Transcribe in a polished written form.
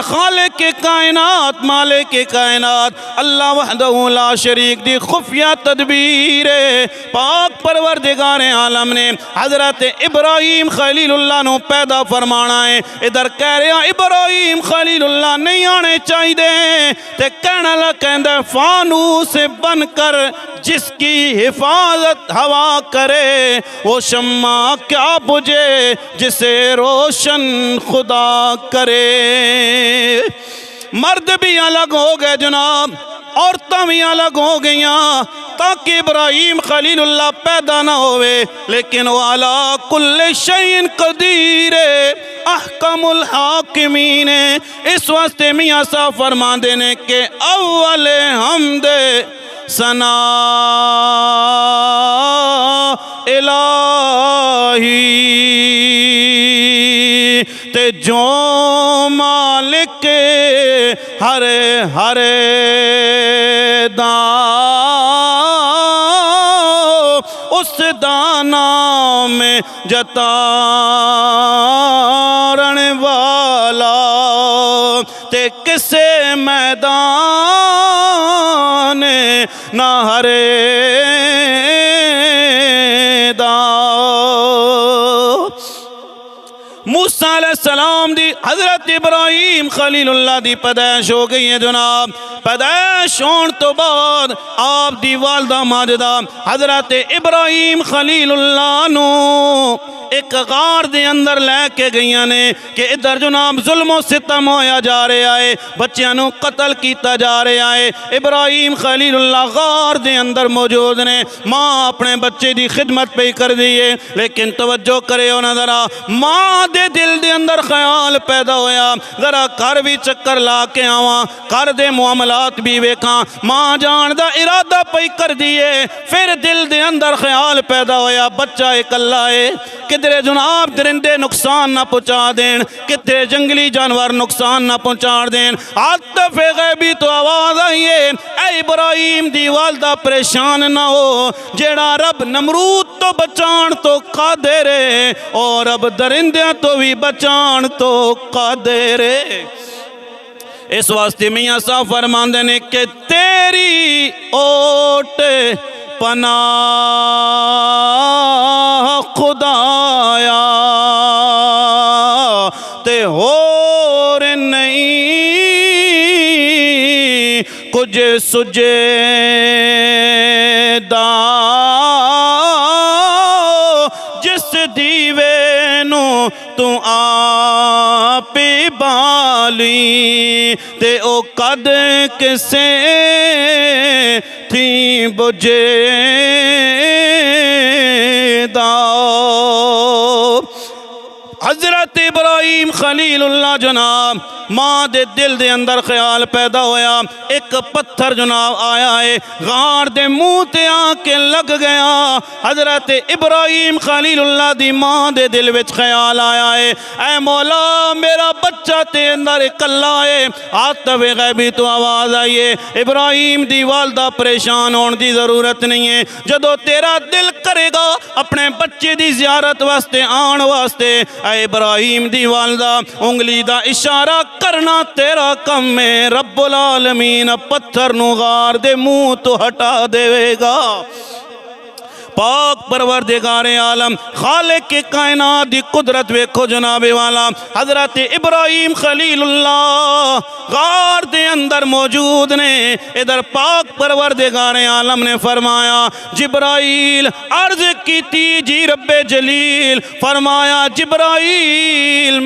خالق کائنات مالک کائنات اللہ وحدہ لا شریک دی خفیہ تدبیر پاک پروردگار عالم نے حضرت ابراہیم خلیل اللہ نو پیدا فرمانا ہے. ادھر کہہ رہے ہیں ابراہیم خلیل اللہ نہیں آنے چاہیے تے کہنا لگا فانوس بن کر جس کی حفاظت ہوا کرے وہ شمع کیا بجھے جسے روشن خدا کرے. مرد بھی الگ ہو گئے جناب، عورتیں بھی الگ ہو گئیاں تاکہ ابراہیم خلیل اللہ پیدا نہ ہوئے، لیکن وہ علی کل شیء قدیر احکم الحاکمین. اس واسطے میاں صاحب فرما دینے کہ اول حمد ثنا الہی تے جو مالک ہر ہر اس دانا میں جتارن والا تے کسے میدان نہ ہرے دا. موسیٰ علیہ السلام دی حضرت ابراہیم خلیل اللہ دی پیدائش ہو گئی ہے جناب. پیدائش ہون تو بعد آپ دی والدہ ماجدہ حضرت ابراہیم خلیل اللہ نو ایک غار دے اندر لے کے گئیاں نے کہ ادھر جناب ظلم و ستم ہویا جا رہے آئے، بچیاں نو قتل کیتا جا رہے آئے. ابراہیم خلیل اللہ غار دے اندر موجود نے، ماں اپنے بچے دی خدمت پہ کر دیئے. لیکن توجہ کرے ہو ذرا، ماں دے دل دے اندر خیال پیدا ہویا ذرا گھر بھی چکر لا کے آواں، گھر دے معاملات بھی ویکھاں. ماں جان دا ارادہ پہ کر دیئے، پھر دل دے اندر خیال پیدا ہویا بچہ ایک اللہ ہے، کدھرے جناب درندے نقصان نہ پہنچا دین، کدھرے جنگلی جانور نقصان نہ پہنچا دین. عاطف غیبی تو آواز آئیے اے ابراہیم دی والدہ پریشان نہ ہو، جیڑا رب نمرود تو بچان تو قادر ہے اور رب درندیاں تو بھی بچان تو قادر ہے. اس واسطے میاں صاحب فرماندے نے کہ تیری اوٹ پناہ خدایا تے ہور نہیں کچھ سجے دا جس دیوے نو تو آپ بالی تے او قد کسے تھی بجے دا. حضرت ابراہیم خلیل اللہ جناب ماں دے دل دے اندر خیال پیدا ہویا، ایک پتھر جناب آیا ہے غار دے منہ تے آ کے لگ گیا. حضرت ابراہیم خلیل اللہ دی ماں دے دل وچ خیال آیا ہے اے مولا میرا بچہ تے اندر اکلا ہے. عاطف غیبی تو آواز آئیے ابراہیم دی والدہ پریشان ہون دی ضرورت نہیں ہے، جدو تیرا دل کرے گا اپنے بچے دی زیارت واسطے آن واسطے اے ابراہیم دی والدہ انگلی دا اشارہ کرنا تیرا کم ہے، رب العالمین پتھر نو غار دے منہ تو ہٹا دے گا. پاک پروردگار عالم خالق کائنات دی قدرت ویکھو جناب والا. حضرت ابراہیم خلیل اللہ غار دے اندر موجود نے، ادھر پاک پروردگار عالم نے فرمایا جبرائیل عرض کیتی جی رب جلیل، فرمایا جبرائیل